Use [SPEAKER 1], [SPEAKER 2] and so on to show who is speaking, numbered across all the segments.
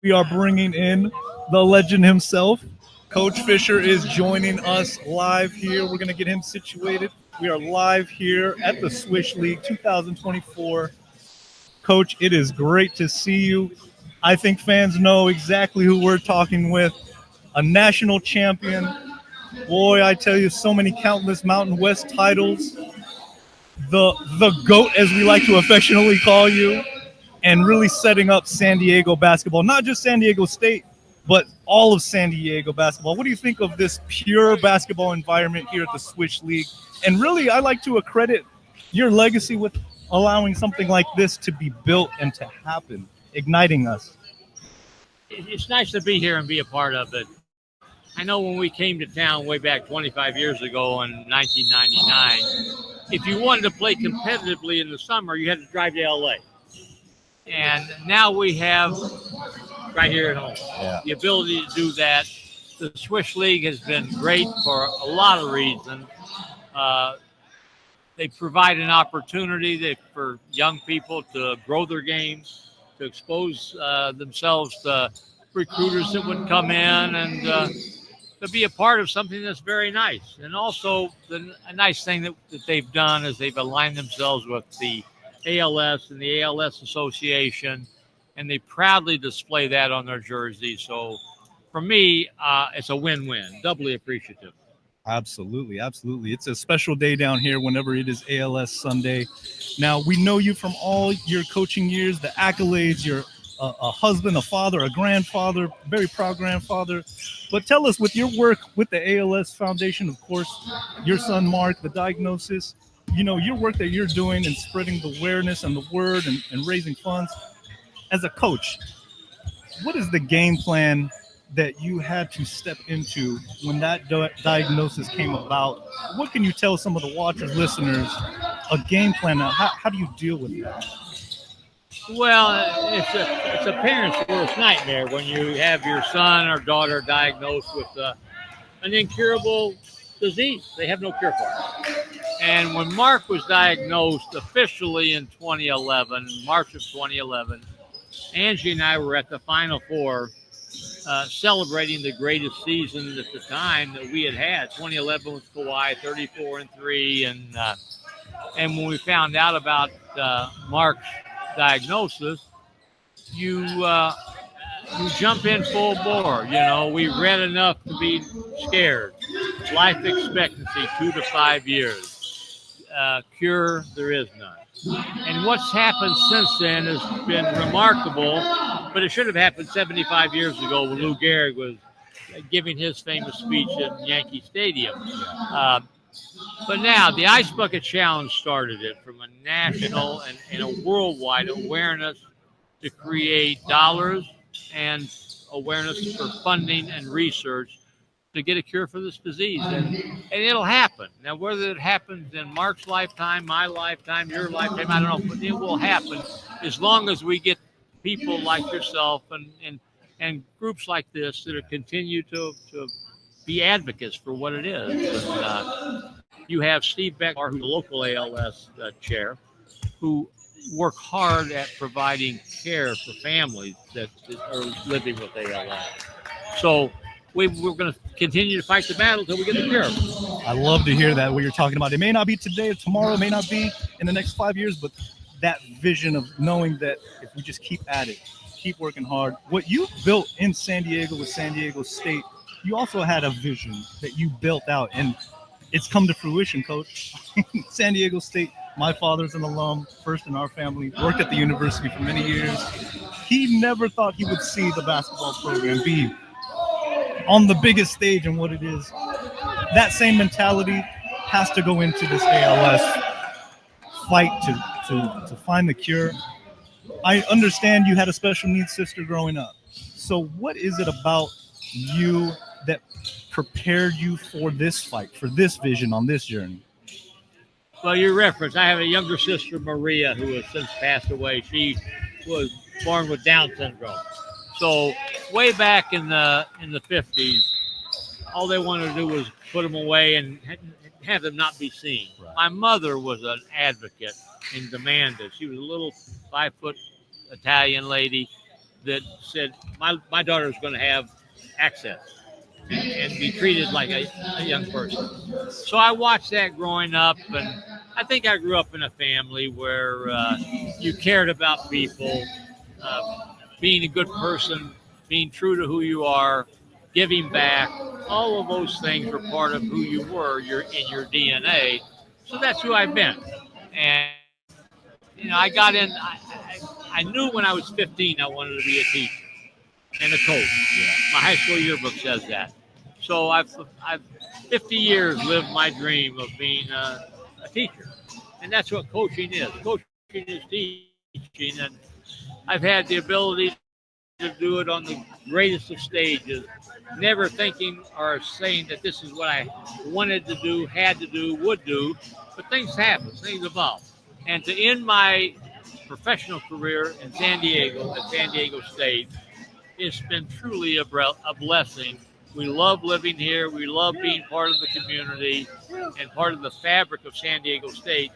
[SPEAKER 1] We are bringing in the legend himself. Coach Fisher is joining us live here. We're going to get him situated. We are live here at the Swish League 2024. Coach, it is great to see you. I think fans know exactly who we're talking with. A national champion. Boy, I tell you, so many countless Mountain West titles. The GOAT, as we like to affectionately call you, and really setting up San Diego basketball, not just San Diego State, but all of San Diego basketball. What do you think of this pure basketball environment here at the Swish League? And really, I like to accredit your legacy with allowing something like this to be built and to happen, igniting us.
[SPEAKER 2] It's nice to be here and be a part of it. I know when we came to town way back 25 years ago in 1999, if you wanted to play competitively in the summer, you had to drive to LA. And now we have right here at home the ability to do that. The Swish League has been great for a lot of reasons. They provide an opportunity for young people to grow their games, to expose themselves to recruiters that would come in and to be a part of something that's very nice. And also, a nice thing that they've done is they've aligned themselves with the ALS and the ALS Association, and they proudly display that on their jerseys. So for me, it's a win-win, doubly appreciative.
[SPEAKER 1] Absolutely, absolutely. It's a special day down here whenever it is ALS Sunday. Now, we know you from all your coaching years, the accolades. You're a husband, a father, a grandfather, very proud grandfather. But tell us, with your work with the ALS Foundation, of course, your son Mark, the diagnosis, your work that you're doing and spreading the awareness and the word and raising funds. As a coach, what is the game plan that you had to step into when that diagnosis came about? What can you tell some of the watchers, listeners, a game plan? How do you deal with that?
[SPEAKER 2] Well, it's a parent's worst nightmare when you have your son or daughter diagnosed with an incurable disease. They have no cure for it. And when Mark was diagnosed officially in 2011, March of 2011, Angie and I were at the Final Four celebrating the greatest season at the time that we had. 2011 was Kawhi, 34-3, and when we found out about Mark's diagnosis, you jump in full bore. We read enough to be scared. Life expectancy 2 to 5 years. Cure, there is none. And what's happened since then has been remarkable, but it should have happened 75 years ago when Lou Gehrig was giving his famous speech in Yankee Stadium. But now the Ice Bucket Challenge started it from a national and a worldwide awareness to create dollars and awareness for funding and research to get a cure for this disease. And it'll happen. Now, whether it happens in Mark's lifetime, my lifetime, your lifetime, I don't know, but it will happen as long as we get people like yourself and groups like this that are continue to be advocates for what it is. And, you have Steve Beck, who's the local ALS chair, who work hard at providing care for families that are living with ALS. So we're going to continue to fight the battle until we get the cure.
[SPEAKER 1] I love to hear that, what you're talking about. It may not be today or tomorrow, it may not be in the next 5 years, but that vision of knowing that if we just keep at it, keep working hard. What you built in San Diego with San Diego State, you also had a vision that you built out, and it's come to fruition, Coach. San Diego State, my father's an alum, first in our family, worked at the university for many years. He never thought he would see the basketball program be on the biggest stage and what it is. That same mentality has to go into this ALS fight to find the cure. I understand you had a special needs sister growing up. So what is it about you that prepared you for this fight, for this vision on this journey?
[SPEAKER 2] Well, you referenced, I have a younger sister, Maria, who has since passed away. She was born with Down syndrome. So way back in the 50s, all they wanted to do was put them away and have them not be seen. Right. My mother was an advocate and demanded. She was a little 5-foot Italian lady that said my daughter is going to have access and be treated like a young person. So I watched that growing up, and I think I grew up in a family where you cared about people, being a good person, being true to who you are, giving back. All of those things were part of who you were. You're in your DNA. So that's who I've been. And I got in. I knew when I was 15 I wanted to be a teacher and a coach. My high school yearbook says that. So I've 50 years lived my dream of being a teacher, and that's what coaching is. Coaching is teaching, and I've had the ability to do it on the greatest of stages, never thinking or saying that this is what I wanted to do, had to do, would do, but things happen, things evolve. And to end my professional career in San Diego, at San Diego State, it's been truly a blessing. We love living here. We love being part of the community and part of the fabric of San Diego State,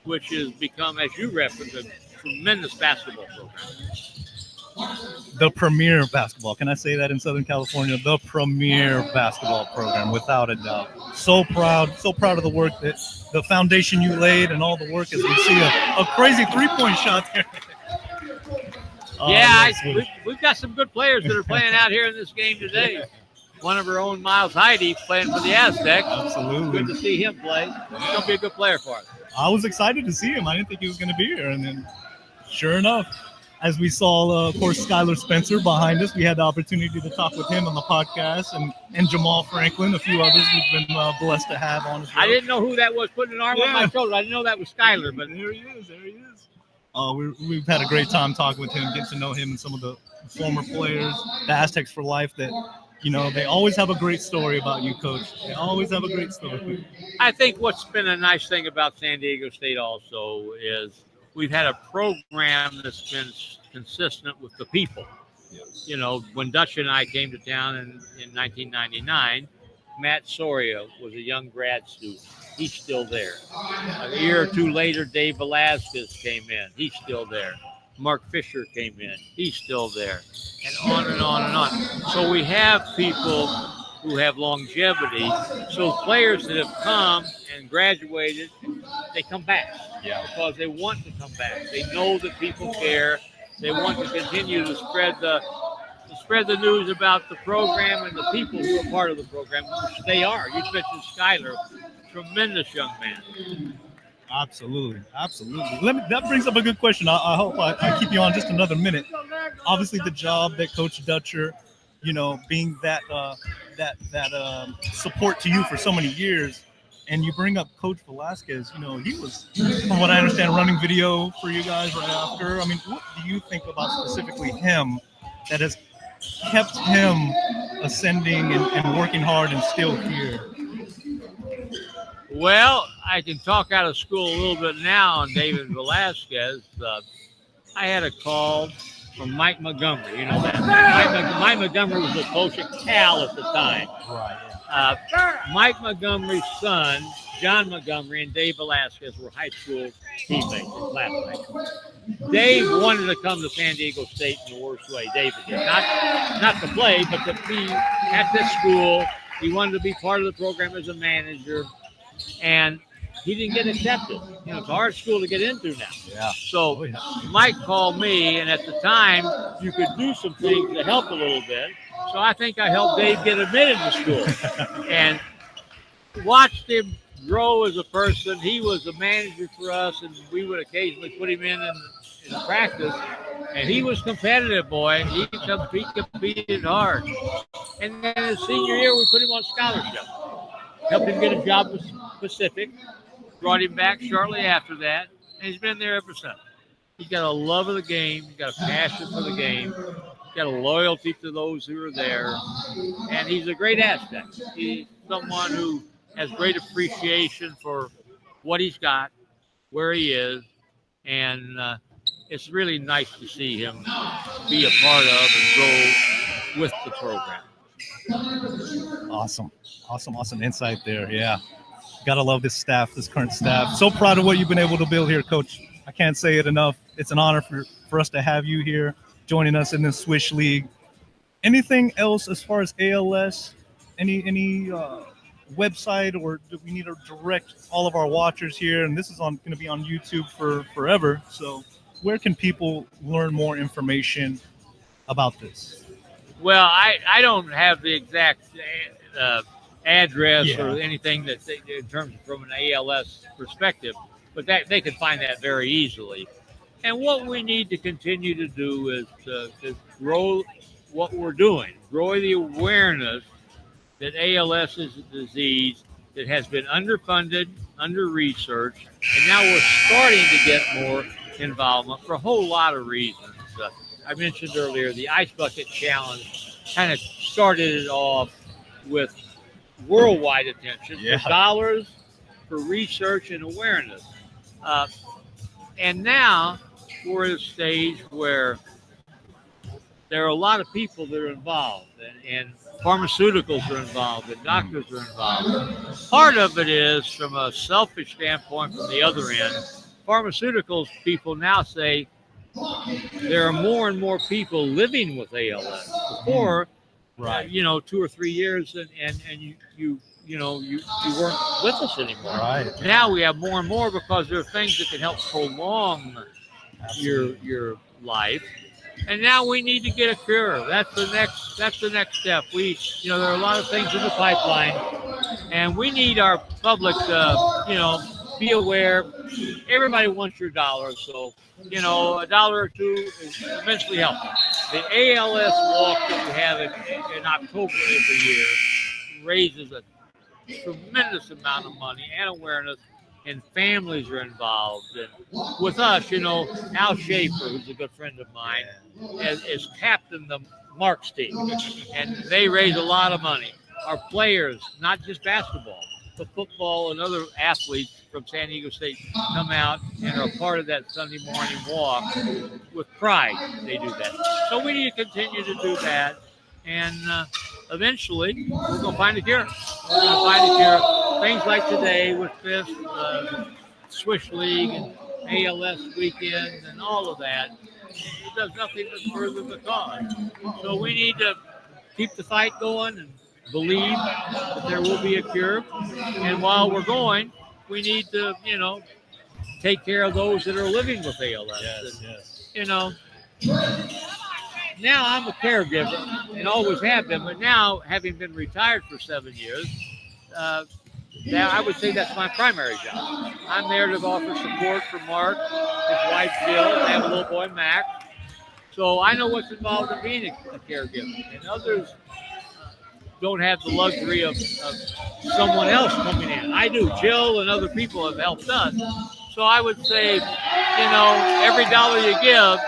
[SPEAKER 2] which has become, as you referenced, a tremendous basketball program.
[SPEAKER 1] The premier basketball. Can I say that in Southern California? The premier basketball program, without a doubt. So proud of the work that the foundation you laid and all the work as we see a crazy three-point shot there.
[SPEAKER 2] We've got some good players that are playing out here in this game today. One of our own, Miles Heide, playing for the Aztecs.
[SPEAKER 1] Absolutely.
[SPEAKER 2] Good to see him play. He's going to be a good player for us.
[SPEAKER 1] I was excited to see him. I didn't think he was going to be here. And then, sure enough, as we saw, of course, Skylar Spencer behind us, we had the opportunity to talk with him on the podcast, and Jamal Franklin, a few others we've been blessed to have on as well.
[SPEAKER 2] I didn't know who that was putting an arm on my shoulder. I didn't know that was Skylar, but
[SPEAKER 1] there he is. We've had a great time talking with him, getting to know him and some of the former players, the Aztecs for life that, they always have a great story about you, Coach. They always have a great story.
[SPEAKER 2] I think what's been a nice thing about San Diego State also is we've had a program that's been consistent with the people.
[SPEAKER 1] Yes.
[SPEAKER 2] When Dutch and I came to town in 1999, Matt Soria was a young grad student. He's still there. A year or two later, Dave Velasquez came in. He's still there. Mark Fisher came in. He's still there. And on and on and on. So we have people who have longevity. So players that have come and graduated, they come back.
[SPEAKER 1] Yeah.
[SPEAKER 2] Because they want to come back. They know that people care. They want to continue to spread the news about the program and the people who are part of the program, which they are. You mentioned Skylar, tremendous young man.
[SPEAKER 1] Absolutely. That brings up a good question. I hope I keep you on just another minute. Obviously, the job that Coach Dutcher, being that support to you for so many years, and you bring up Coach Velasquez. He was, from what I understand, running video for you guys right after. I mean, what do you think about specifically him that has kept him ascending and working hard and still here?
[SPEAKER 2] Well, I can talk out of school a little bit now on David Velasquez. I had a call from Mike Montgomery. You know that. Mike Montgomery was the coach at Cal at the time.
[SPEAKER 1] Right.
[SPEAKER 2] Mike Montgomery's son, John Montgomery, and Dave Velasquez were high school teammates and classmates. Dave wanted to come to San Diego State in the worst way. David did. Not to play, but to be at this school. He wanted to be part of the program as a manager. And he didn't get accepted. It's a hard school to get into now.
[SPEAKER 1] Yeah.
[SPEAKER 2] So Mike called me, and at the time, you could do some things to help a little bit. So I think I helped Dave get admitted to school and watched him grow as a person. He was a manager for us, and we would occasionally put him in practice. And he was competitive, boy. He competed hard. And then his senior year, we put him on scholarship. Helped him get a job with Pacific, brought him back shortly after that, and he's been there ever since. He's got a love of the game. He's got a passion for the game. He's got a loyalty to those who are there, and he's a great Aztec. He's someone who has great appreciation for what he's got, where he is, and it's really nice to see him be a part of and grow with the program.
[SPEAKER 1] Awesome insight there. Yeah, gotta love this current staff. So proud of what you've been able to build here, Coach. I can't say it enough. It's an honor for us to have you here, joining us in this Swish League. Anything else as far as ALS? Any website, or do we need to direct all of our watchers here? And this is going to be on YouTube for forever. So where can people learn more information about this?
[SPEAKER 2] Well, I don't have the exact address or anything that in terms from an ALS perspective, but that they can find that very easily. And what we need to continue to do is to grow what we're doing, grow the awareness that ALS is a disease that has been underfunded, under-researched, and now we're starting to get more involvement for a whole lot of reasons. I mentioned earlier the Ice Bucket Challenge kind of started it off with worldwide attention for dollars, for research and awareness. And now we're at a stage where there are a lot of people that are involved, and pharmaceuticals are involved, and doctors are involved. Part of it is from a selfish standpoint from the other end. Pharmaceuticals people now say there are more and more people living with ALS. Before, 2 or 3 years, and you weren't with us anymore.
[SPEAKER 1] Right.
[SPEAKER 2] Now we have more and more because there are things that can help prolong your life. And now we need to get a cure. That's the next step. There are a lot of things in the pipeline, and we need our public to, be aware. Everybody wants your dollar, so $1 or $2 is immensely helpful. The ALS walk that we have in October every year raises a tremendous amount of money and awareness, and families are involved. And with us, Al Schaefer, who's a good friend of mine, is captain the Marks team, and they raise a lot of money. Our players, not just basketball, but football and other athletes from San Diego State come out and are part of that Sunday morning walk with pride. They do that. So we need to continue to do that. And eventually, we're going to find a cure. We're going to find a cure. Things like today with this Swish League and ALS weekend and all of that, it does nothing but further the cause. So we need to keep the fight going and believe that there will be a cure. And while we're going, we need to, take care of those that are living with ALS. Now I'm a caregiver and always have been, but now having been retired for 7 years, now I would say that's my primary job. I'm there to offer support for Mark, his wife Jill, and they have a little boy Mac. So I know what's involved in being a caregiver, and others don't have the luxury of someone else coming in. I do. Jill and other people have helped us. So I would say, every dollar you give,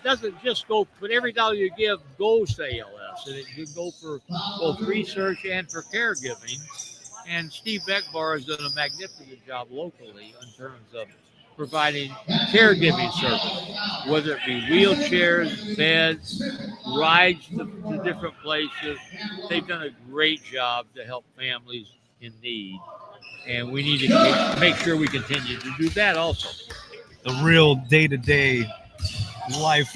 [SPEAKER 2] doesn't just go, but every dollar you give goes to ALS, and it can go for both research and for caregiving. And Steve Beckbar has done a magnificent job locally in terms of providing caregiving service, whether it be wheelchairs, beds, rides to different places. They've done a great job to help families in need, and we need to make sure we continue to do that also.
[SPEAKER 1] The real day-to-day life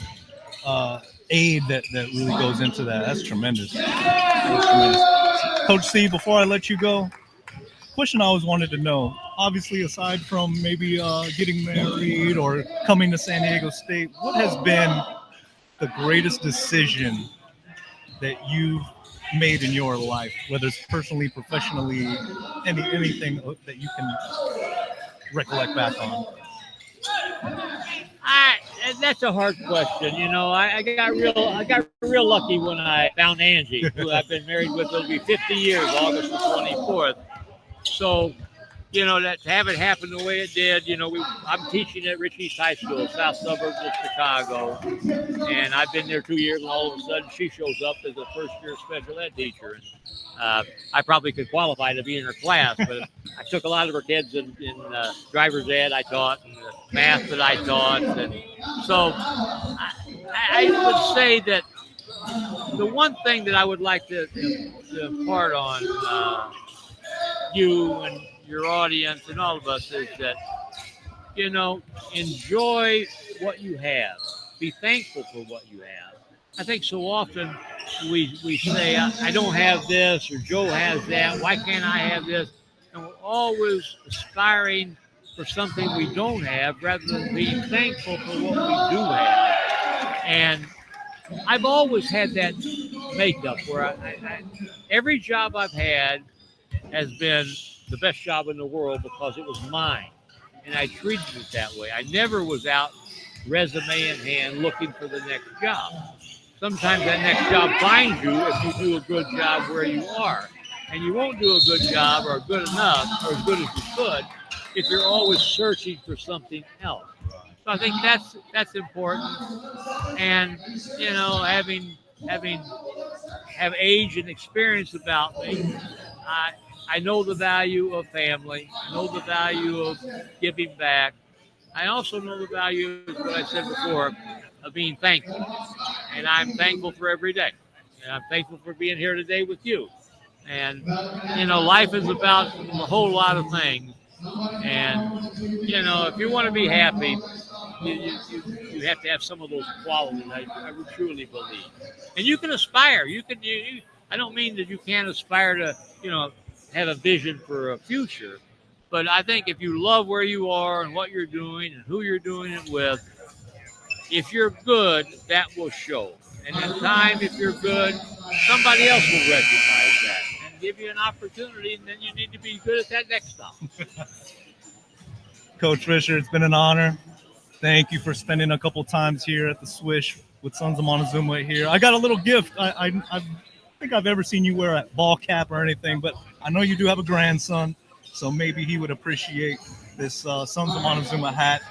[SPEAKER 1] aid that really goes into that. That's tremendous. Coach Steve, before I let you go, question I always wanted to know, obviously aside from maybe getting married or coming to San Diego State, what has been the greatest decision that you've made in your life, whether it's personally, professionally, anything that you can recollect back on?
[SPEAKER 2] That's a hard question. I got real lucky when I found Angie, who I've been married with. It'll be 50 years, August the 24th. So, that to have it happen the way it did, I'm teaching at Rich East High School, south suburbs of Chicago, and I've been there 2 years, and all of a sudden she shows up as a first-year special ed teacher. And I probably could qualify to be in her class, but I took a lot of her kids in driver's ed I taught, and math that I taught. And so I would say that the one thing that I would like to impart on you and your audience and all of us is that, enjoy what you have. be thankful for what you have. I think so often we say, I don't have this, or Joe has that. Why can't I have this? And we're always aspiring for something we don't have rather than being thankful for what we do have. And I've always had that makeup where every job I've had has been the best job in the world because it was mine. And I treated it that way. I never was out resume in hand looking for the next job. Sometimes that next job finds you if you do a good job where you are. And you won't do a good job or good enough or as good as you could if you're always searching for something else. So I think that's important. And having have age and experience about me, I know the value of family. I know the value of giving back. I also know the value, of what I said before, of being thankful. And I'm thankful for every day. And I'm thankful for being here today with you. And, life is about a whole lot of things. And, if you want to be happy, you have to have some of those qualities. I truly believe. And you can aspire. I don't mean that you can't aspire to, have a vision for a future. But I think if you love where you are and what you're doing and who you're doing it with, if you're good, that will show. And in time, if you're good, somebody else will recognize that and give you an opportunity, and then you need to be good at that next stop.
[SPEAKER 1] Coach Fisher, it's been an honor. Thank you for spending a couple times here at the Swish with Sons of Montezuma here. I got a little gift. I think I've ever seen you wear a ball cap or anything, but I know you do have a grandson, so maybe he would appreciate this Sons of Montezuma hat.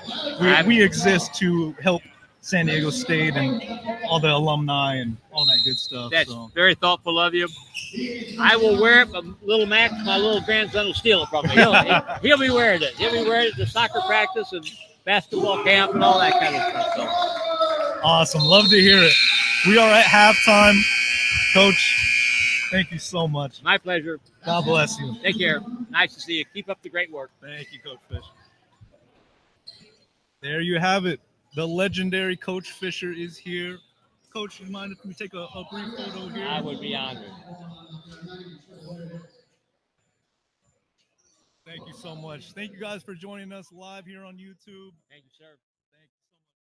[SPEAKER 1] We exist to help San Diego State and all the alumni and all that good stuff.
[SPEAKER 2] That's very thoughtful of you. I will wear it, but little Max, my little grandson, will steal it from me. He'll be wearing it. He'll be wearing it to soccer practice and basketball camp and all that kind of stuff. So.
[SPEAKER 1] Awesome. Love to hear it. We are at halftime. Coach, thank you so much.
[SPEAKER 2] My pleasure.
[SPEAKER 1] God bless you.
[SPEAKER 2] Take care. Nice to see you. Keep up the great work.
[SPEAKER 1] Thank you, Coach Fisher. There you have it. The legendary Coach Fisher is here. Coach, you mind if we take a brief photo here?
[SPEAKER 2] I would be honored.
[SPEAKER 1] Thank you so much. Thank you guys for joining us live here on YouTube.
[SPEAKER 2] Thank you, sir.